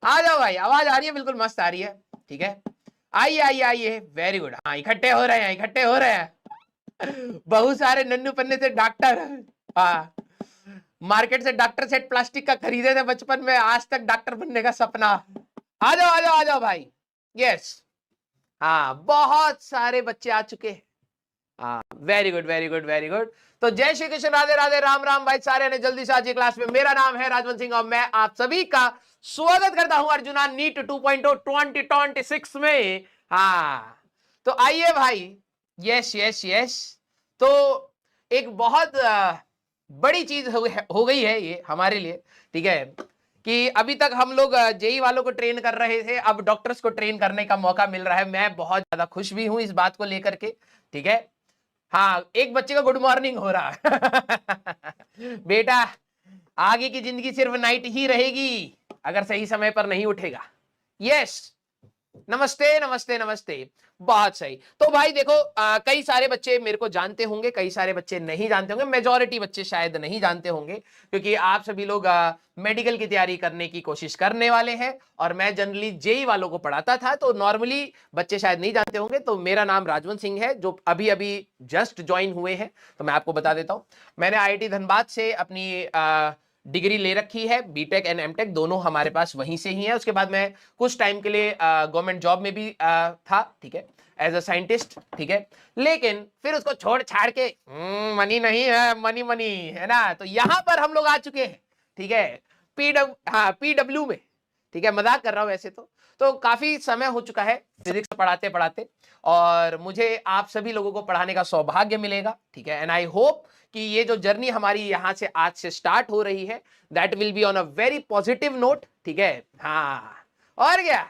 आ जाओ भाई, आवाज आ रही है, बिल्कुल मस्त आ रही है। ठीक है, आइए आइए आइए, वेरी गुड। हाँ, इकट्ठे हो रहे हैं, इकट्ठे हो रहे हैं। बहुत सारे नन्नू पन्ने से डॉक्टर। हाँ, मार्केट से डॉक्टर सेट प्लास्टिक का खरीदे थे बचपन में, आज तक डॉक्टर बनने का सपना। आ जाओ आ जाओ आ जाओ भाई। यस, हाँ, बहुत सारे बच्चे आ चुके हैं। हाँ, very good very good very good. तो जय श्री कृष्ण, राधे राधे, राम राम भाई। सारे ने जल्दी से आज की क्लास में। मेरा नाम है राजवंत सिंह और मैं आप सभी का स्वागत करता हूं अर्जुना नीट 2.0 2026 में। हाँ, तो आइए भाई। Yes yes yes. तो एक बहुत बड़ी चीज हो गई है ये हमारे लिए। ठीक है, कि अभी तक हम लोग जेई वालों को ट्रेन कर रहे थे, अब डॉक्टर्स को ट्रेन करने का मौका मिल रहा है। मैं बहुत ज्यादा खुश भी हूं इस बात को लेकर के। ठीक है, हाँ, एक बच्चे का गुड मॉर्निंग हो रहा है। बेटा, आगे की जिंदगी सिर्फ नाइट ही रहेगी अगर सही समय पर नहीं उठेगा। यस, नमस्ते नमस्ते नमस्ते। बहुत सही। तो भाई देखो, कई सारे बच्चे मेरे को जानते होंगे, कई सारे बच्चे नहीं जानते होंगे, मेजॉरिटी बच्चे शायद नहीं जानते होंगे, क्योंकि आप सभी लोग मेडिकल की तैयारी करने की कोशिश करने वाले हैं और मैं जनरली जेई वालों को पढ़ाता था, तो नॉर्मली बच्चे शायद नहीं जानते होंगे। तो मेरा नाम राजवंत सिंह है, जो अभी अभी जस्ट ज्वाइन हुए हैं, तो मैं आपको बता देता हूं। मैंने आईआईटी धनबाद से अपनी डिग्री ले रखी है, बीटेक एंड एमटेक दोनों हमारे पास वहीं से ही है। उसके बाद मैं कुछ टाइम के लिए गवर्नमेंट जॉब में भी था, ठीक है, एज अ साइंटिस्ट। ठीक है, लेकिन फिर उसको छोड़ छाड़ के मनी नहीं है, मनी मनी है ना, तो यहां पर हम लोग आ चुके हैं। ठीक है, पीडब्ल्यू में। ठीक है, मजाक कर रहा हूं वैसे तो काफी समय हो चुका है फिजिक्स पढ़ाते पढ़ाते, और मुझे आप सभी लोगों को पढ़ाने का सौभाग्य मिलेगा। ठीक है, एंड आई होप कि ये जो जर्नी हमारी यहां से आज से स्टार्ट हो रही है, that will be on a very positive note. ठीक है, हाँ, और क्या,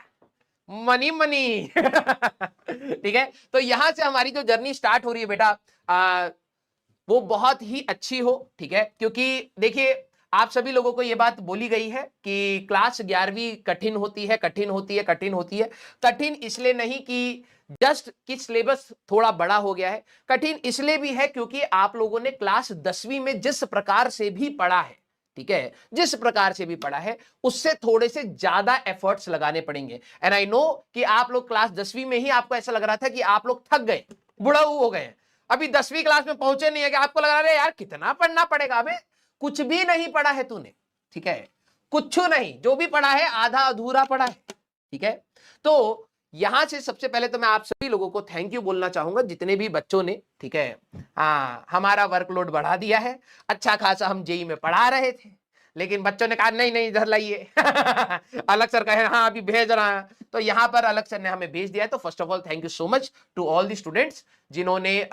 मनी मनी। ठीक है, तो यहां से हमारी जो जर्नी स्टार्ट हो रही है बेटा, वो बहुत ही अच्छी हो। ठीक है, क्योंकि देखिए, आप सभी लोगों को यह बात बोली गई है कि क्लास 11वीं कठिन होती है, कठिन होती है, कठिन होती है। कठिन इसलिए नहीं कि जस्ट कि सिलेबस थोड़ा बड़ा हो गया है, कठिन इसलिए भी है क्योंकि आप लोगों ने क्लास 10वीं में जिस प्रकार से भी पढ़ा है, ठीक है, जिस प्रकार से भी पढ़ा है, उससे थोड़े से ज्यादा एफर्ट्स लगाने पड़ेंगे। एंड आई नो कि आप लोग क्लास 10वीं में ही आपको ऐसा लग रहा था कि आप लोग थक गए, बुढ़ाऊ हो गए, अभी 10वीं क्लास में पहुंचे नहीं है, कि आपको लग रहा है यार कितना पढ़ना पड़ेगा। अबे कुछ भी नहीं पढ़ा है तूने। ठीक है, कुछ नहीं, जो भी पढ़ा है आधा अधूरा पढ़ा है। ठीक है, तो यहां से सबसे पहले तो मैं आप सभी लोगों को थैंक यू बोलना चाहूंगा, जितने भी बच्चों ने, ठीक है, हाँ, हमारा वर्कलोड बढ़ा दिया है। अच्छा खासा हम जेई में पढ़ा रहे थे, लेकिन बच्चों ने कहा नहीं नहीं इधर लाइए। अलग सर कहे हाँ अभी भेज रहा है, तो यहां पर अलग सर ने हमें भेज दिया है। तो first of all thank you so much to all the students जिन्होंने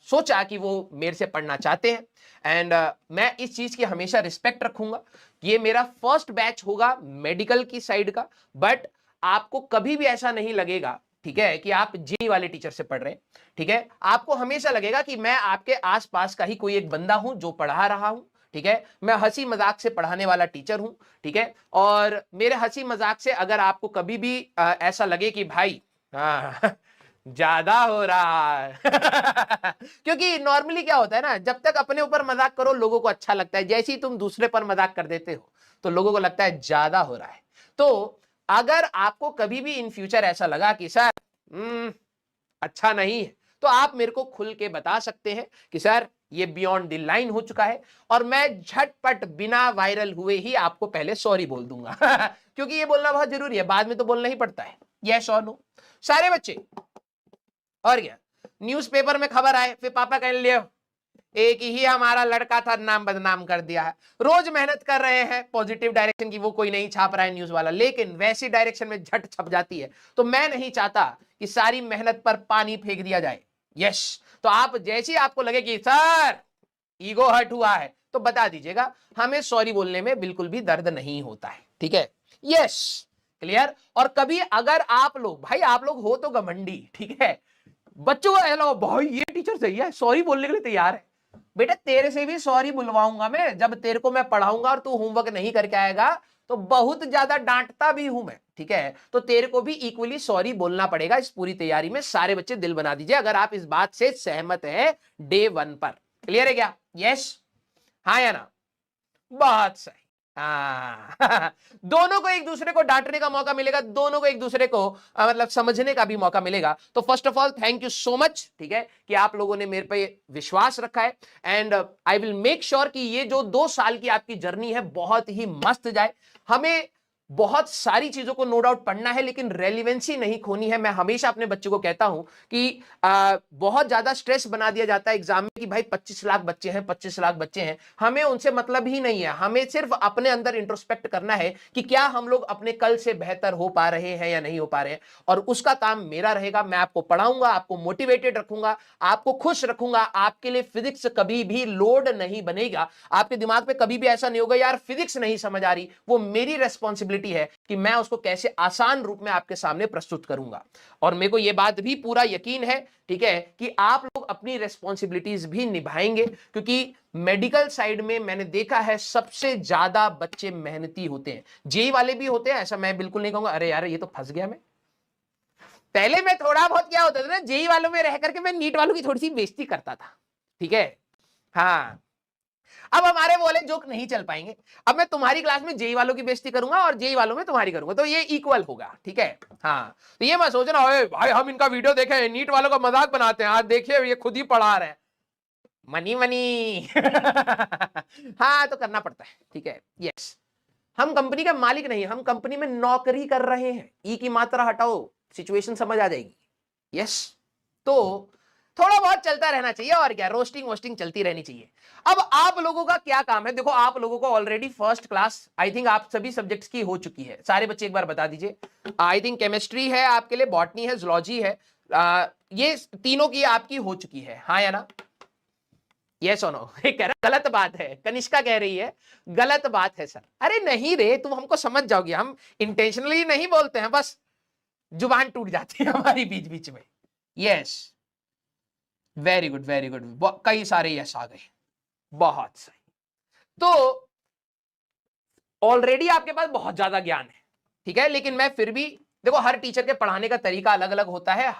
सोचा कि वो मेरे से पढ़ना चाहते हैं। एंड मैं इस चीज की हमेशा रिस्पेक्ट रखूंगा। ये मेरा फर्स्ट बैच होगा मेडिकल की साइड का, बट आपको कभी भी ऐसा नहीं लगेगा, ठीक है, कि आप जेई वाले टीचर से पढ़ रहे हैं। ठीक है, आपको हमेशा लगेगा कि मैं आपके आसपास का ही कोई एक बंदा हूं जो पढ़ा रहा हूं। ठीक है, मैं हंसी मजाक से पढ़ाने वाला टीचर हूं। ठीक है, और मेरे हंसी मजाक से अगर आपको कभी भी ऐसा लगे कि भाई हाँ ज्यादा हो रहा है। क्योंकि नॉर्मली क्या होता है ना, जब तक अपने ऊपर मजाक करो लोगों को अच्छा लगता है, जैसे ही तुम दूसरे पर मजाक कर देते हो तो लोगों को लगता है ज्यादा हो रहा है। तो अगर आपको कभी भी इन फ्यूचर ऐसा लगा कि सर अच्छा नहीं है, तो आप मेरे को खुल के बता सकते हैं कि सर ये बियॉन्ड द लाइन हो चुका है, और मैं झटपट बिना वायरल हुए ही आपको पहले सॉरी बोल दूंगा। क्योंकि ये बोलना बहुत जरूरी है, बाद में तो बोलना ही पड़ता है। यस और नो सारे बच्चे। और क्या, न्यूज़पेपर में खबर आए, फिर पापा कहने लियो एक ही हमारा लड़का था, नाम बदनाम कर दिया है। रोज मेहनत कर रहे हैं पॉजिटिव डायरेक्शन की, वो कोई नहीं छाप रहा है न्यूज वाला, लेकिन वैसी डायरेक्शन में झट छप जाती है। तो मैं नहीं चाहता कि सारी मेहनत पर पानी फेंक दिया जाए। यस, तो आप जैसे आपको लगे कि सर ईगो हर्ट हुआ है तो बता दीजिएगा, हमें सॉरी बोलने में बिल्कुल भी दर्द नहीं होता है। ठीक है, यस, क्लियर। और कभी अगर आप लोग, भाई आप लोग हो तो घमंडी, ठीक है, बच्चों को ऐसा भाई ये टीचर सही है, सॉरी बोलने के लिए तैयार है, बेटा तेरे से भी सॉरी बुलवाऊंगा मैं, जब तेरे को मैं पढ़ाऊंगा और तू होमवर्क नहीं करके आएगा तो बहुत ज्यादा डांटता भी हूं मैं। ठीक है, तो तेरे को भी इक्वली सॉरी बोलना पड़ेगा इस पूरी तैयारी में। सारे बच्चे दिल बना दीजिए अगर आप इस बात से सहमत है डे 1 पर। क्लियर है क्या? यस, हाँ या ना? बहुत सही। हाँ दोनों को एक दूसरे को डांटने का मौका मिलेगा, दोनों को एक दूसरे को मतलब समझने का भी मौका मिलेगा। तो first of all thank you so much, ठीक है, कि आप लोगों ने मेरे पे विश्वास रखा है। And I will make sure कि ये जो 2 साल की आपकी जर्नी है बहुत ही मस्त जाए। हमें बहुत सारी चीजों को नो डाउट पढ़ना है, लेकिन रेलिवेंसी नहीं खोनी है। मैं हमेशा अपने बच्चों को कहता हूं कि बहुत ज्यादा स्ट्रेस बना दिया जाता है एग्जाम में कि भाई 25 लाख बच्चे हैं, 25 लाख बच्चे हैं, हमें उनसे मतलब ही नहीं है। हमें सिर्फ अपने अंदर इंट्रोस्पेक्ट करना है कि क्या हम लोग अपने कल से बेहतर हो पा रहे हैं या नहीं हो पा रहे हैं, और उसका काम मेरा रहेगा। मैं आपको पढ़ाऊंगा, आपको मोटिवेटेड रखूंगा, आपको खुश रखूंगा। आपके लिए फिजिक्स कभी भी लोड नहीं बनेगा। आपके दिमाग में कभी भी ऐसा नहीं होगा यार फिजिक्स नहीं समझ आ रही। वो मेरी रेस्पॉन्सिबिलिटी है कि मैं उसको कैसे आसान रूप में आपके सामने प्रस्तुत करूंगा। और मेरे को यह बात भी पूरा यकीन है, ठीक है, कि आप लोग अपनी रेस्पॉन्सिबिलिटीज भी निभाएंगे, क्योंकि मेडिकल साइड में मैंने देखा है सबसे ज्यादा बच्चे मेहनती होते हैं। जेई वाले भी होते हैं, ऐसा मैं बिल्कुल नहीं कहूंगा अरे यार ये तो फंस गया मैं। पहले मैं थोड़ा बहुत क्या होता था ना, जेई वालों में रह करके मैं नीट वालों की थोड़ी सी बेइज्जती करता था, ठीक है। हाँ अब हमारे वाले जोक नहीं चल पाएंगे। अब मैं तुम्हारी क्लास में जेई वालों की बेइज्जती करूंगा और जेई वालों में तुम्हारी करूंगा, तो ये इक्वल होगा, ठीक है। हाँ तो ये मत सोचना ओए भाई हम इनका वीडियो देखे नीट वालों का मजाक बनाते हैं, आज देखिए ये खुद ही पढ़ा रहे हैं मनी मनी हाँ तो करना पड़ता है, ठीक है। यस हम कंपनी का मालिक नहीं, हम कंपनी में नौकरी कर रहे हैं। ई की मात्रा हटाओ, सिचुएशन समझ आ जाएगी। यस तो थोड़ा बहुत चलता रहना चाहिए, और क्या रोस्टिंग वोस्टिंग चलती रहनी चाहिए। अब आप लोगों का क्या काम है, देखो आप लोगों को already first class I think आप सभी सब्जेक्ट्स की हो चुकी है। सारे बच्चे एक बार बता दीजिए। आई थिंक केमिस्ट्री है आपके लिए, बॉटनी है, जूलॉजी है, ये तीनों की आपकी हो चुकी है, हाँ या ना? यस और नो? कह रहा गलत बात है, कनिष्का कह रही है गलत बात है सर। अरे नहीं रे, तुम हमको समझ जाओगे, हम इंटेंशनली नहीं बोलते हैं, बस जुबान टूट जाती है हमारी बीच बीच में। Yes very good very good, कई सारे यस आ गए, बहुत सही। तो ऑलरेडी आपके पास बहुत ज्यादा ज्ञान है, ठीक है, लेकिन मैं फिर भी देखो हर टीचर के पढ़ाने का तरीका अलग अलग होता है,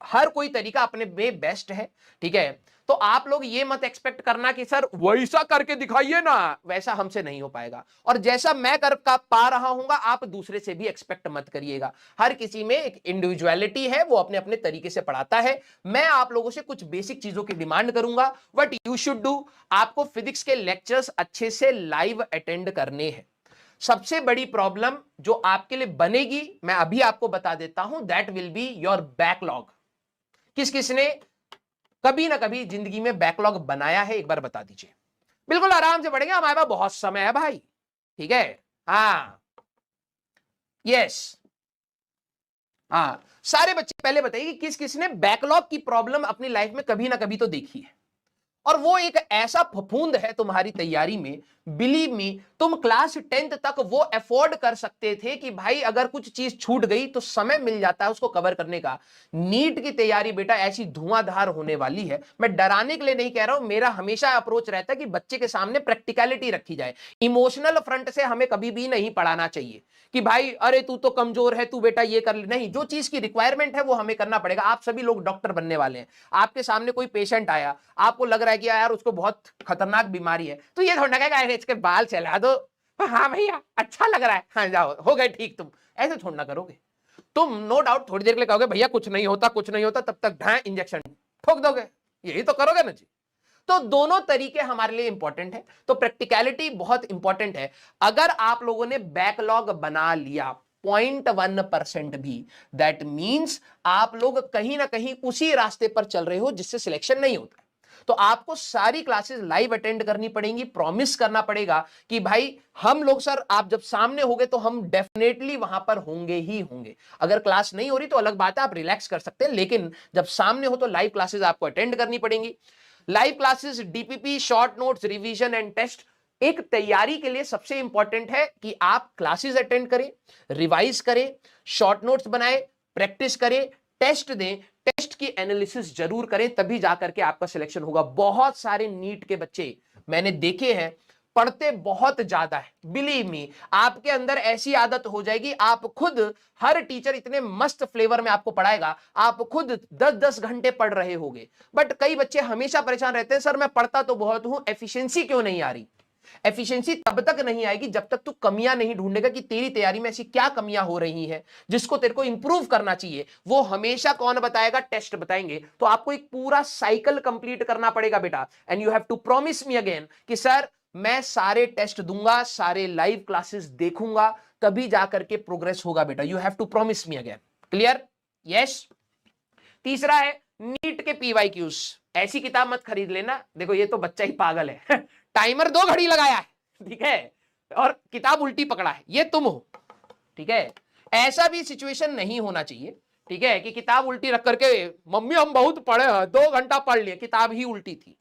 हर कोई तरीका अपने में बेस्ट है, ठीक है। तो आप लोग ये मत एक्सपेक्ट करना कि सर वैसा करके दिखाइए ना, वैसा हमसे नहीं हो पाएगा। और जैसा मैं कर पा रहा हूंगा आप दूसरे से भी एक्सपेक्ट मत करिएगा। हर किसी में एक इंडिविजुअलिटी है, वो अपने अपने तरीके से पढ़ाता है। मैं आप लोगों से कुछ बेसिक चीजों की डिमांड करूंगा। व्हाट यू शुड डू, आपको फिजिक्स के लेक्चर्स अच्छे से लाइव अटेंड करने हैं। सबसे बड़ी प्रॉब्लम जो आपके लिए बनेगी मैं अभी आपको बता देता हूं, that will be your backlog. किस किसने कभी ना कभी जिंदगी में बैकलॉग बनाया है, एक बार बता दीजिए। बिल्कुल आराम से पढ़ेंगे, हमारे पास बहुत समय है भाई, ठीक है। हाँ यस हाँ सारे बच्चे पहले बताइए कि किस किसने बैकलॉग की प्रॉब्लम अपनी लाइफ में कभी ना कभी तो देखी है। और वो एक ऐसा फफूंद है तुम्हारी तैयारी में, बिलीव मी, तुम क्लास 10th तक वो अफोर्ड कर सकते थे कि भाई अगर कुछ चीज छूट गई तो समय मिल जाता है उसको कवर करने का। नीट की तैयारी बेटा ऐसी धुआंधार होने वाली है। मैं डराने के लिए नहीं कह रहा हूं, मेरा हमेशा अप्रोच रहता है कि बच्चे के सामने प्रैक्टिकलिटी रखी जाए। इमोशनल फ्रंट से हमें कभी भी नहीं पढ़ाना चाहिए कि भाई अरे तू तो कमजोर है, तू बेटा ये कर ले, नहीं, जो चीज की रिक्वायरमेंट है वो हमें करना पड़ेगा। आप सभी लोग डॉक्टर बनने वाले हैं, आपके सामने कोई पेशेंट आया, आपको लग रहा है कि यार उसको बहुत खतरनाक बीमारी है, तो ये थोड़ा कहेगा इसके बाल चला दो, हाँ भैया अच्छा लग रहा है, हाँ जाओ हो गए ठीक। तुम ऐसे थोड़ा करोगे, तुम नो डाउट थोड़ी देर के लिए कहोगे भैया कुछ नहीं होता कुछ नहीं होता, तब तक ढाई इंजेक्शन ठोक दोगे, यही तो करोगे ना जी। तो दोनों तरीके हमारे लिए इंपॉर्टेंट है, तो प्रैक्टिकलिटी बहुत इंपॉर्टेंट है। अगर आप लोगों ने बैकलॉग बना लिया 0.1% भी, दैट मींस आप लोग कहीं ना कहीं उसी रास्ते पर चल रहे हो जिससे सिलेक्शन नहीं होता है। तो आपको सारी क्लासेस लाइव अटेंड करनी पड़ेंगी, प्रॉमिस करना पड़ेगा कि भाई हम लोग सर आप जब सामने होंगे तो हम डेफिनेटली वहां पर होंगे ही होंगे। अगर क्लास नहीं हो रही तो अलग बात है, आप रिलैक्स कर सकते हैं, लेकिन जब सामने हो तो लाइव क्लासेस आपको अटेंड करनी पड़ेंगी। Live classes, DPP, short notes, revision and test, एक तैयारी के लिए सबसे इंपॉर्टेंट है कि आप क्लासेस अटेंड करें, रिवाइज करें, शॉर्ट नोट्स बनाएं, प्रैक्टिस करें, टेस्ट दें, टेस्ट की एनालिसिस जरूर करें, तभी जाकर के आपका सिलेक्शन होगा। बहुत सारे नीट के बच्चे मैंने देखे हैं पढ़ते बहुत ज्यादा है, बिलीव मी, आपके अंदर ऐसी आदत हो जाएगी, आप खुद, हर टीचर इतने मस्त फ्लेवर में आपको पढ़ाएगा, आप खुद 10-10 घंटे पढ़ रहे होगे। बट कई बच्चे हमेशा परेशान रहते हैं, सर मैं पढ़ता तो बहुत हूं, एफिशिएंसी क्यों नहीं आ रही। एफिशिएंसी तब तक नहीं आएगी जब तक तू कमियां नहीं ढूंढेगा कि तेरी तैयारी में ऐसी क्या कमियां हो रही हैं जिसको तेरे को इंप्रूव करना चाहिए। वो हमेशा कौन बताएगा? टेस्ट बताएंगे। तो आपको एक पूरा साइकिल कंप्लीट करना पड़ेगा बेटा। And you have to promise me again कि सर मैं सारे टेस्ट दूंगा, सारे लाइव क्लासेस देखूंगा, तभी जाकर के प्रोग्रेस होगा बेटा। You have to promise me again. Clear? Yes. तीसरा है नीट के पीवाईक्यूज। ऐसी किताब मत खरीद लेना, देखो ये तो बच्चा ही पागल है टाइमर 2 घड़ी लगाया है, ठीक है, और किताब उल्टी पकड़ा है, ये तुम हो, ठीक है। ऐसा भी सिचुएशन नहीं होना चाहिए, ठीक है, कि किताब उल्टी रख करके मम्मी हम बहुत पढ़े हैं, 2 घंटा पढ़ लिए, किताब ही उल्टी थी।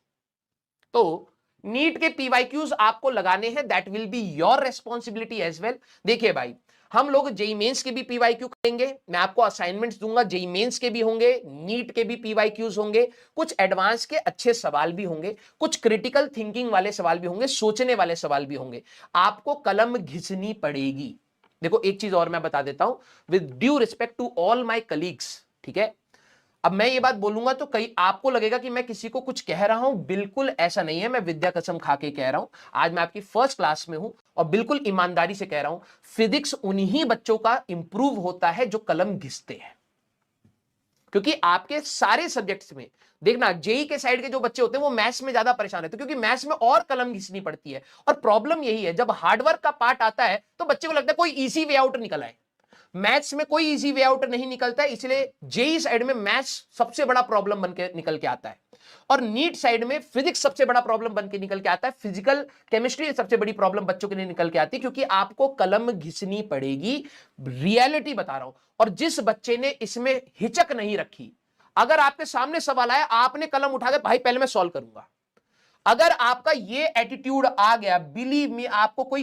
तो नीट के पीवाईक्यूज आपको लगाने हैं, that will be your responsibility as well. देखिए भाई, हम लोग जेई मेंस के भी पीवाईक्यू करेंगे, मैं आपको असाइनमेंट्स दूंगा, जेई मेंस के भी होंगे, नीट के भी पीवाईक्यूज होंगे, कुछ एडवांस के अच्छे सवाल भी होंगे, कुछ क्रिटिकल थिंकिंग वाले सवाल भी होंगे, सोचने वाले सवाल भी होंगे। आपको कलम घिसनी पड़ेगी। देखो एक चीज और मैं बता देता हूं, with due respect to all my colleagues, ठीक है। अब मैं ये बात बोलूंगा तो कई आपको लगेगा कि मैं किसी को कुछ कह रहा हूं, बिल्कुल ऐसा नहीं है। मैं विद्या कसम खा के कह रहा हूं, आज मैं आपकी फर्स्ट क्लास में हूं और बिल्कुल ईमानदारी से कह रहा हूं, फिजिक्स उन्हीं बच्चों का इंप्रूव होता है जो कलम घिसते हैं। क्योंकि आपके सारे सब्जेक्ट्स में देखना, जेई के साइड के जो बच्चे होते हैं वो मैथ्स में ज्यादा परेशान रहते हैं, क्योंकि मैथ्स में और कलम घिसनी पड़ती है। और प्रॉब्लम यही है, जब हार्डवर्क का पार्ट आता है तो बच्चे को लगता है कोई इजी वे आउट निकल आए। मैथ्स में कोई इजी वे आउट नहीं निकलता है, इसलिए जेई साइड में मैथ्स सबसे बड़ा प्रॉब्लम बन के निकल के आता है, और नीट साइड में फिजिक्स सबसे बड़ा प्रॉब्लम बन के निकल के आता है। फिजिकल केमिस्ट्री सबसे बड़ी प्रॉब्लम बच्चों के लिए निकल के आती है, क्योंकि आपको कलम घिसनी पड़ेगी। रियलिटी बता रहा हूं। और जिस बच्चे ने इसमें हिचक नहीं रखी, अगर आपके सामने सवाल आया, आपने कलम उठा के भाई पहले मैं सॉल्व करूंगा, अगर आपका ये एटीट्यूड आ गया, बिलीव मी, आपको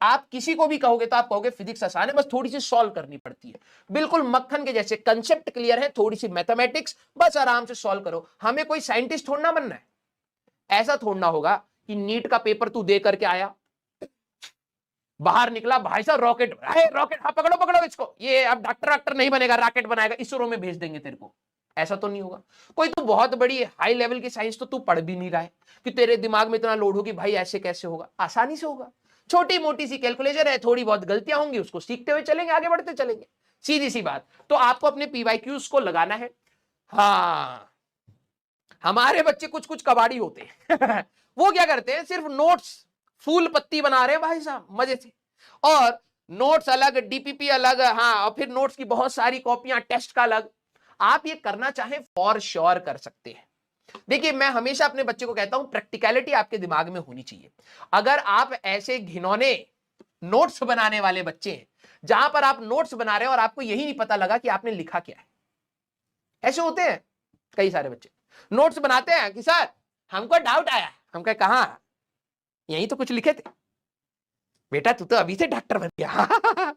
आप किसी को भी कहोगे तो आप कहोगे फिजिक्स आसान है, बस थोड़ी सी सॉल्व करनी पड़ती है। बिल्कुल मक्खन के जैसे, कंसेप्ट क्लियर है, थोड़ी सी मैथमेटिक्स, बस आराम से सॉल्व करो। हमें कोई साइंटिस्ट थोड़ना बनना है। ऐसा थोड़ना होगा कि नीट का पेपर तू दे करके आया, बाहर निकला, भाई साहब रॉकेट, रॉकेट, हाँ पकड़ो पकड़ो इसको, ये अब डॉक्टर नहीं बनेगा, रॉकेट बनाएगा, इसरो में भेज देंगे तेरे को। ऐसा तो नहीं होगा। कोई तो बहुत बड़ी हाई लेवल की साइंस तो तू पढ़ भी नहीं रहा है कि तेरे दिमाग में इतना लोड हो कि भाई ऐसे कैसे होगा। आसानी से होगा, छोटी मोटी सी कैलकुलेशन है, थोड़ी बहुत गलतियां होंगी, उसको सीखते हुए चलेंगे, आगे बढ़ते चलेंगे, सीधी सी बात। तो आपको अपने पीवाईक्यूज को लगाना है। हाँ, हमारे बच्चे कुछ कुछ कबाड़ी होते हैं वो क्या करते हैं, सिर्फ नोट्स फूल पत्ती बना रहे हैं भाई साहब मजे से, और नोट्स अलग, डीपीपी अलग, हाँ, और फिर नोट्स की बहुत सारी कॉपियां, टेस्ट का अलग। आप ये करना चाहें फॉर श्योर कर सकते हैं। देखिए मैं हमेशा अपने बच्चे को कहता हूं, प्रैक्टिकलिटी आपके दिमाग में होनी चाहिए। अगर आप ऐसे घिनौने नोट्स बनाने वाले बच्चे हैं, जहां पर आप नोट्स बना रहे हैं और आपको यही नहीं पता लगा कि आपने लिखा क्या है, ऐसे होते हैं कई सारे बच्चे। नोट्स बनाते हैं कि सर हमको डाउट आया, हम कहे कहां, यही तो कुछ लिखे थे। बेटा तू तो अभी से डॉक्टर बन गया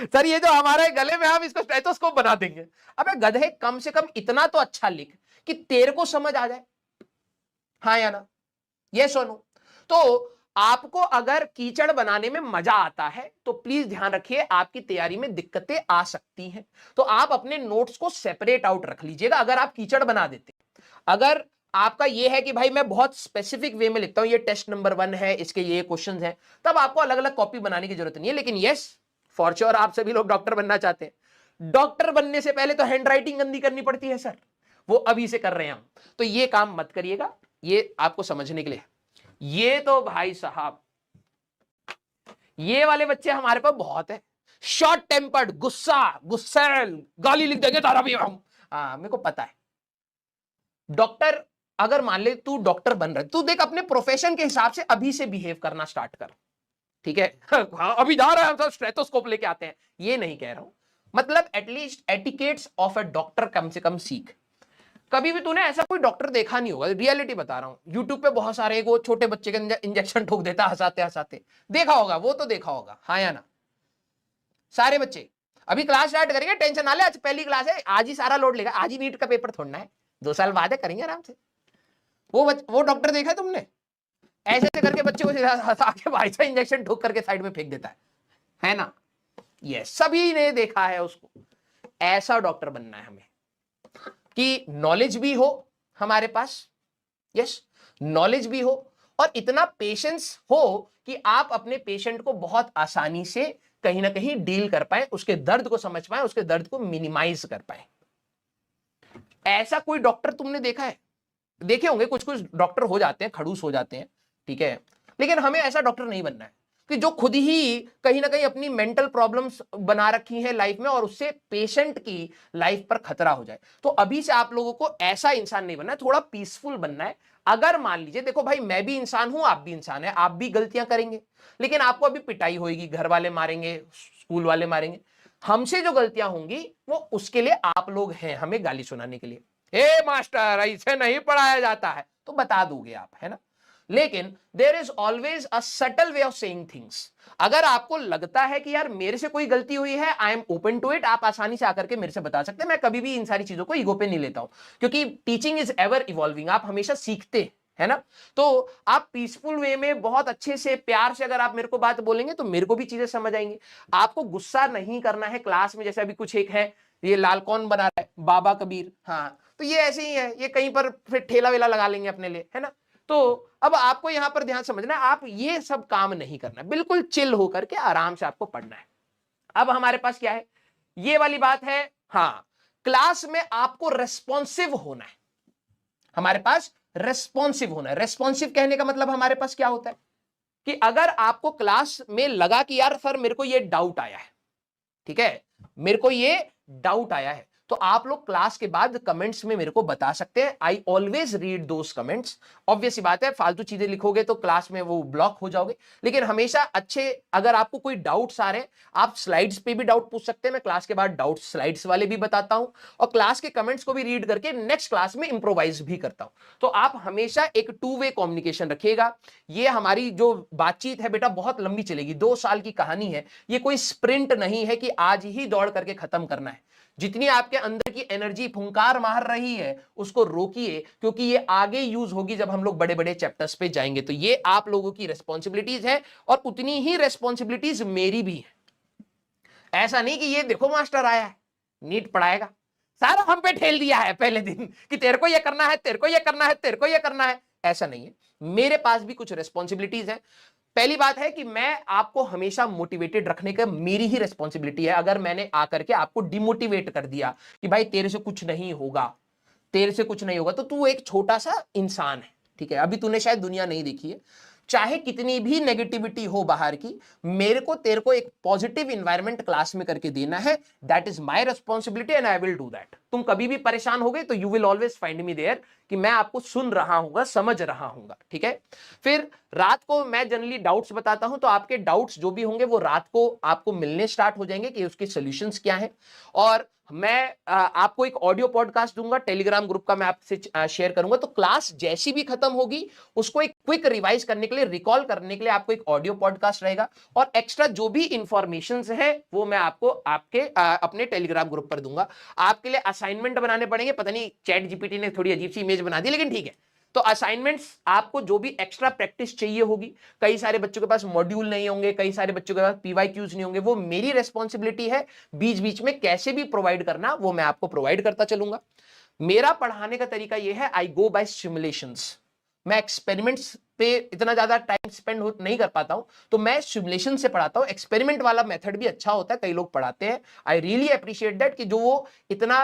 सर ये जो हमारे गले में, हम इसको स्टेथोस्कोप बना देंगे। अबे गधे, कम से कम इतना तो अच्छा लिख कि तेरे को समझ आ जाए, हाँ या ना, ये सुनो। तो आपको अगर कीचड़ बनाने में मजा आता है तो प्लीज ध्यान रखिए, आपकी तैयारी में दिक्कतें आ सकती हैं। तो आप अपने नोट्स को सेपरेट आउट रख लीजिएगा अगर आप कीचड़ बना देते। अगर आपका ये है कि भाई मैं बहुत स्पेसिफिक वे में लिखता हूं, ये टेस्ट नंबर 1 है, इसके ये क्वेश्चंस हैं, तब आपको अलग अलग कॉपी बनाने की जरूरत नहीं है। लेकिन यस, फॉर श्योर आप सभी लोग डॉक्टर बनना चाहते हैं। डॉक्टर बनने से पहले तो हैंडराइटिंग गंदी करनी पड़ती है सर, वो अभी से कर रहे हैं हम। तो ये काम मत करिएगा, ये आपको समझने के लिए। ये तो भाई साहब, ये वाले बच्चे हमारे पास बहुत है, शॉर्ट टेम्पर्ड, गुस्सा, गुस्सैल, गाली लिख देंगे तारा भी हम। हाँ मेरे को पता है। डॉक्टर, अगर मान ले तू डॉक्टर बन रहा है, तू देख अपने प्रोफेशन के हिसाब से अभी से बिहेव करना स्टार्ट कर, ठीक है हाँ अभी जा रहा है, हम सब स्टेथोस्कोप लेके आते हैं, ये नहीं कह रहा हूं। मतलब at least etiquettes of a doctor कम से कम सीख। कभी भी तूने ऐसा कोई डॉक्टर देखा नहीं होगा, रियलिटी बता रहा हूं। यूट्यूब पे बहुत सारे वो छोटे बच्चे के इंजेक्शन ठोक देता हंसाते हंसाते, देखा होगा, वो तो देखा होगा, हाँ या ना। सारे बच्चे अभी क्लास स्टार्ट करेंगे, टेंशन ना ले, आज पहली क्लास है, आज ही सारा लोड लेगा, आज ही नीट का पेपर छोड़ना है, 2 साल बाद है, करेंगे आराम से। वो डॉक्टर देखा है तुमने, ऐसे ऐसे करके बच्चे को हंसा के भाई साहब इंजेक्शन ठोक करके साइड में फेंक देता है ना। ये सभी ने देखा है उसको। ऐसा डॉक्टर बनना है हमें कि नॉलेज भी हो हमारे पास, यस, नॉलेज भी हो, और इतना पेशेंस हो कि आप अपने पेशेंट को बहुत आसानी से कहीं ना कहीं डील कर पाए, उसके दर्द को समझ पाए, उसके दर्द को मिनिमाइज कर पाए। ऐसा कोई डॉक्टर तुमने देखा है? देखे होंगे, कुछ कुछ डॉक्टर हो जाते हैं, खड़ूस हो जाते हैं, ठीक है, लेकिन हमें ऐसा डॉक्टर नहीं बनना है कि जो खुद ही कहीं ना कहीं अपनी मेंटल प्रॉब्लम्स बना रखी है लाइफ में और उससे पेशेंट की लाइफ पर खतरा हो जाए। तो अभी से आप लोगों को ऐसा इंसान नहीं बनना है, थोड़ा पीसफुल बनना है। अगर मान लीजिए, देखो भाई, मैं भी इंसान हूं, आप भी इंसान है, आप भी गलतियां करेंगे, लेकिन आपको अभी पिटाई होगी, घर वाले मारेंगे, स्कूल वाले मारेंगे, हमसे जो गलतियां होंगी वो उसके लिए आप लोग हैं हमें गाली सुनाने के लिए। हे मास्टर, ऐसे नहीं पढ़ाया जाता है, तो बता दोगे आप, है ना। लेकिन there is always a subtle way of saying things. अगर आपको लगता है कि यार मेरे से कोई गलती हुई है, I am open to it, आप आसानी से आकर के मेरे से बता सकते हैं। मैं कभी भी इन सारी चीजों को ईगो पे नहीं लेता हूं, क्योंकि टीचिंग इज एवर इवॉल्विंग, आप हमेशा सीखते है ना। तो आप पीसफुल वे में बहुत अच्छे से प्यार से अगर आप मेरे को बात बोलेंगे तो मेरे को भी चीजें समझ आएंगी। आपको गुस्सा नहीं करना है क्लास में। जैसे अभी कुछ एक है, ये लाल कौन बना रहा है, बाबा कबीर, हाँ, तो ये ऐसे ही है, ये कहीं पर फिर ठेला वेला लगा लेंगे अपने लिए, है ना। तो अब आपको यहां पर ध्यान समझना है, आप ये सब काम नहीं करना है, बिल्कुल चिल होकर के आराम से आपको पढ़ना है। अब हमारे पास क्या है, ये वाली बात है, हाँ, क्लास में आपको रेस्पॉन्सिव होना है। हमारे पास रेस्पॉन्सिव होना है। रेस्पॉन्सिव कहने का मतलब हमारे पास क्या होता है कि अगर आपको क्लास में लगा कि यार सर मेरे को ये डाउट आया है, ठीक है, मेरे को ये डाउट आया है, तो आप लोग क्लास के बाद कमेंट्स में मेरे को बता सकते हैं। I always read those comments. Obvious सी बात है, फालतू चीजें लिखोगे तो क्लास में वो ब्लॉक हो जाओगे, लेकिन हमेशा अच्छे, अगर आपको कोई डाउट्स आ रहे हैं, आप स्लाइड्स पे भी डाउट पूछ सकते हैं। मैं क्लास के बाद डाउट स्लाइड्स वाले भी बताता हूं, और क्लास के कमेंट्स को भी रीड करके नेक्स्ट क्लास में इंप्रोवाइज भी करता हूं। तो आप हमेशा एक टू वे कम्युनिकेशन रखिएगा। ये हमारी जो बातचीत है बेटा बहुत लंबी चलेगी, 2 साल की कहानी है, ये कोई स्प्रिंट नहीं है कि आज ही दौड़ करके खत्म करना है। जितनी आपके अंदर की एनर्जी फुंकार मार रही है उसको रोकिए, क्योंकि ये आगे यूज होगी जब हम लोग बड़े बड़े चैप्टर्स पे जाएंगे। तो ये आप लोगों की रिस्पॉन्सिबिलिटीज है, और उतनी ही रिस्पॉन्सिबिलिटीज मेरी भी है। ऐसा नहीं कि ये देखो मास्टर आया है, नीट पढ़ाएगा, सारा हम पे ठेल दिया है पहले दिन कि तेरे को ये करना है, तेरे को ये करना है, तेरे को ये करना है। ऐसा नहीं है, मेरे पास भी कुछ रिस्पॉन्सिबिलिटीज है। पहली बात है कि मैं आपको हमेशा मोटिवेटेड रखने का मेरी ही रिस्पॉन्सिबिलिटी है। अगर मैंने आकर के आपको डिमोटिवेट कर दिया कि भाई तेरे से कुछ नहीं होगा, तेरे से कुछ नहीं होगा, तो तू एक छोटा सा इंसान है, ठीक है, अभी तूने शायद दुनिया नहीं देखी है। चाहे कितनी भी नेगेटिविटी हो बाहर की, मेरे को तेरे को एक पॉजिटिव इंवायरमेंट क्लास में करके देना है। That is my responsibility and I will do that. तुम कभी भी परेशान हो गए तो you will always find me there, कि मैं आपको सुन रहा हूंगा, समझ रहा हूंगा, ठीक है। फिर रात को मैं जनरली डाउट्स बताता हूं, तो आपके डाउट्स जो भी होंगे वो रात को आपको मिलने स्टार्ट हो जाएंगे कि उसके सॉल्यूशंस क्या हैं। और मैं आपको एक ऑडियो पॉडकास्ट दूंगा, टेलीग्राम ग्रुप का मैं आपसे शेयर करूंगा। तो क्लास जैसी भी खत्म होगी उसको एक क्विक रिवाइज करने के लिए, रिकॉल करने के लिए आपको एक ऑडियो पॉडकास्ट रहेगा, और एक्स्ट्रा जो भी इंफॉर्मेशन है वो मैं आपको आपके अपने टेलीग्राम ग्रुप पर दूंगा। आपके लिए असाइनमेंट बनाने पड़ेंगे, पता नहीं चैट जीपीटी ने थोड़ी अजीब सी इमेज बना दी, लेकिन ठीक है। तो असाइनमेंट्स आपको जो भी एक्स्ट्रा प्रैक्टिस चाहिए होगी, कई सारे बच्चों के पास मॉड्यूल नहीं होंगे, कई सारे बच्चों के पास पीवाईक्यूज नहीं होंगे, वो मेरी रिस्पॉन्सिबिलिटी है बीच बीच में कैसे भी प्रोवाइड करना, वो मैं आपको प्रोवाइड करता चलूंगा। मेरा पढ़ाने का तरीका ये है, आई गो बाय सिमुलेशंस। मैं एक्सपेरिमेंट्स पे इतना ज्यादा टाइम स्पेंड नहीं कर पाता हूं, तो मैं सिमुलेशन से पढ़ाता हूं। एक्सपेरिमेंट वाला मेथड भी अच्छा होता है, कई लोग पढ़ाते हैं। आई रियली अप्रिशिएट दैट कि जो वो इतना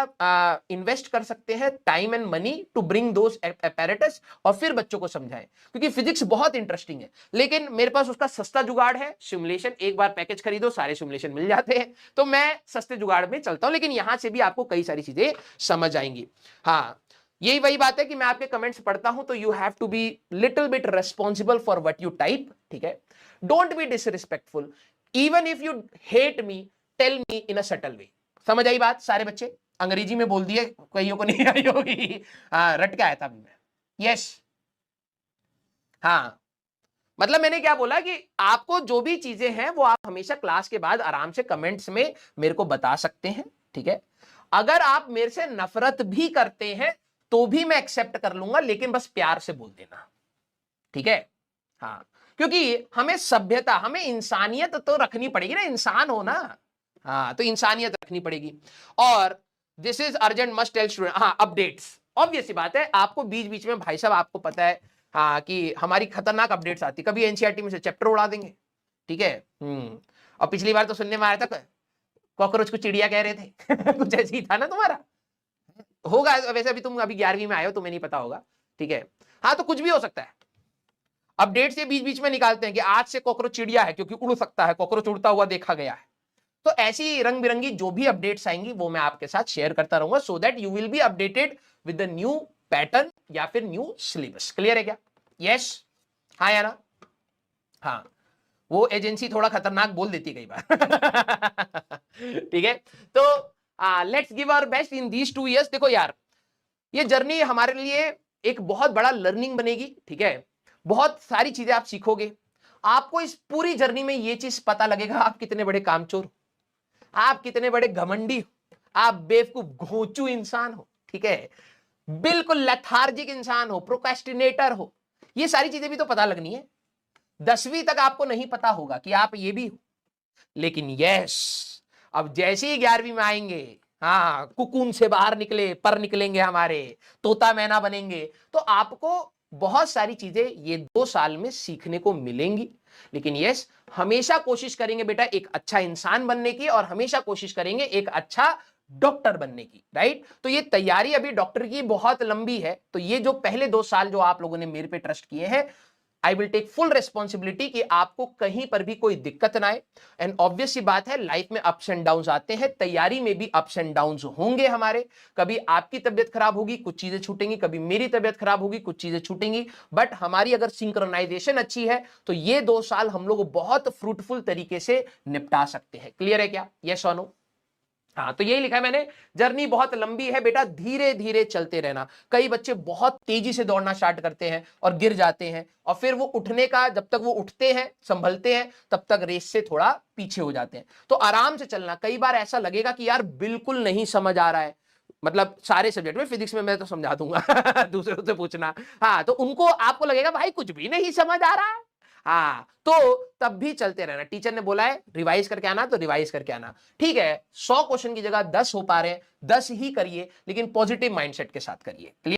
इन्वेस्ट कर सकते हैं time and money to bring those apparatus और फिर बच्चों को समझाएं, क्योंकि फिजिक्स बहुत इंटरेस्टिंग है। लेकिन मेरे पास उसका सस्ता जुगाड़ है, सिमुलेशन। एक बार पैकेज खरीदो, सारे सिमुलेशन मिल जाते हैं, तो मैं सस्ते जुगाड़ में चलता हूं, लेकिन यहां से भी आपको कई सारी चीजें समझ आएंगी। हाँ, यही वही बात है कि मैं आपके कमेंट्स पढ़ता हूं, तो you have to be little bit responsible for what you type, ठीक है। Don't be disrespectful, even if you hate me, tell me in a subtle way. समझ आई बात? सारे बच्चे अंग्रेजी में बोल दिए, कईयों को नहीं आई होगी। हाँ, रट के आया था अभी मैं। यस, हाँ, मतलब मैंने क्या बोला कि आपको जो भी चीजें हैं वो आप हमेशा क्लास के बाद आराम से कमेंट्स में मेरे को बता सकते हैं, ठीक है। अगर आप मेरे से नफरत भी करते हैं तो भी मैं एक्सेप्ट कर लूंगा, लेकिन बस प्यार से बोल देना, ठीक है। हाँ, क्योंकि हमें सभ्यता, हमें इंसानियत तो रखनी पड़ेगी ना, इंसान हो ना। हाँ, तो इंसानियत रखनी पड़ेगी। और this is urgent must tell student, हाँ, अपडेट्स। ऑब्वियस सी बात है, आपको बीच बीच में, भाई साहब आपको पता है, हाँ, कि हमारी खतरनाक अपडेट्स आती, कभी एनसीईआरटी में से चैप्टर उड़ा देंगे, ठीक है। और पिछली बार तो सुनने में आया था कॉकरोच को चिड़िया कह रहे थे कुछ ऐसे ही था ना तुम्हारा, होगा वैसे, अभी तुम अभी 11वीं में आए हो, तुम्हें नहीं पता होगा, ठीक है। हाँ, तो कुछ भी हो सकता है, अपडेट से बीच बीच में निकालते हैं कि आज से कॉकरोच चिड़िया है क्योंकि उड़ सकता है, कॉकरोच उड़ता हुआ देखा गया है। तो ऐसी रंग बिरंगी जो भी अपडेट्स आएंगी वो मैं आपके साथ शेयर करता रहूंगा, so that you will be updated with the new pattern या फिर न्यू सिलेबस। क्लियर है क्या? यस, हाँ या ना? हाँ, वो एजेंसी थोड़ा खतरनाक बोल देती है कई बार ठीक है, तो let's give our best in these 2 years। देखो यार, ये जर्नी हमारे लिए एक बहुत बड़ा लर्निंग बनेगी, ठीक है। बहुत सारी चीजें आप सीखोगे, आपको इस पूरी जर्नी में ये चीज पता लगेगा आप कितने बड़े कामचोर हो, आप कितने बड़े घमंडी हो, आप बेवकूफ घोंचू इंसान हो, ठीक है, बिल्कुल लेथार्जिक इंसान हो, प्रोक्रेस्टिनेटर हो। ये सारी चीजें भी तो पता लगनी है। 10वीं तक आपको नहीं पता होगा कि आप ये भी हो, लेकिन यस, अब जैसे ही 11वीं में आएंगे, हाँ, कुकून से बाहर निकले, पर निकलेंगे हमारे, तोता मैना बनेंगे, तो आपको बहुत सारी चीजें ये 2 साल में सीखने को मिलेंगी। लेकिन यस, हमेशा कोशिश करेंगे बेटा एक अच्छा इंसान बनने की, और हमेशा कोशिश करेंगे एक अच्छा डॉक्टर बनने की, राइट। तो ये तैयारी अभी डॉक्टर की बहुत लंबी है, तो ये जो पहले 2 साल जो आप लोगों ने मेरे पे ट्रस्ट किए हैं, I will take full responsibility कि आपको कहीं पर भी कोई दिक्कत ना आए। एंड ऑब्वियस सी बात है, लाइफ में अप्स एंड डाउन्स आते हैं, तैयारी में भी अप्स एंड डाउन्स होंगे हमारे। कभी आपकी तबियत खराब होगी, कुछ चीजें छूटेंगी, कभी मेरी तबियत खराब होगी, कुछ चीजें छूटेंगी, बट हमारी अगर सिंक्रोनाइजेशन अच्छी है तो ये 2 साल हम लोग बहुत फ्रूटफुल तरीके से निपटा सकते हैं। क्लियर है क्या? यस और नो? हाँ, तो यही लिखा है मैंने, जर्नी बहुत लंबी है बेटा, धीरे धीरे चलते रहना। कई बच्चे बहुत तेजी से दौड़ना स्टार्ट करते हैं और गिर जाते हैं, और फिर वो उठने का, जब तक वो उठते हैं, संभलते हैं, तब तक रेस से थोड़ा पीछे हो जाते हैं। तो आराम से चलना। कई बार ऐसा लगेगा कि यार बिल्कुल नहीं समझ आ रहा है, मतलब सारे सब्जेक्ट में, फिजिक्स में मैं तो समझा दूंगा दूसरों से पूछना, हाँ, तो उनको आपको लगेगा भाई कुछ भी नहीं समझ आ रहा है, हाँ, तो तब भी चलते रहना। टीचर ने बोला है रिवाइज करके आना, तो रिवाइज करके आना, ठीक है। 100 क्वेश्चन की जगह 10 हो पा रहे हैं, 10 ही करिए, लेकिन पॉजिटिव माइंडसेट के साथ करिए।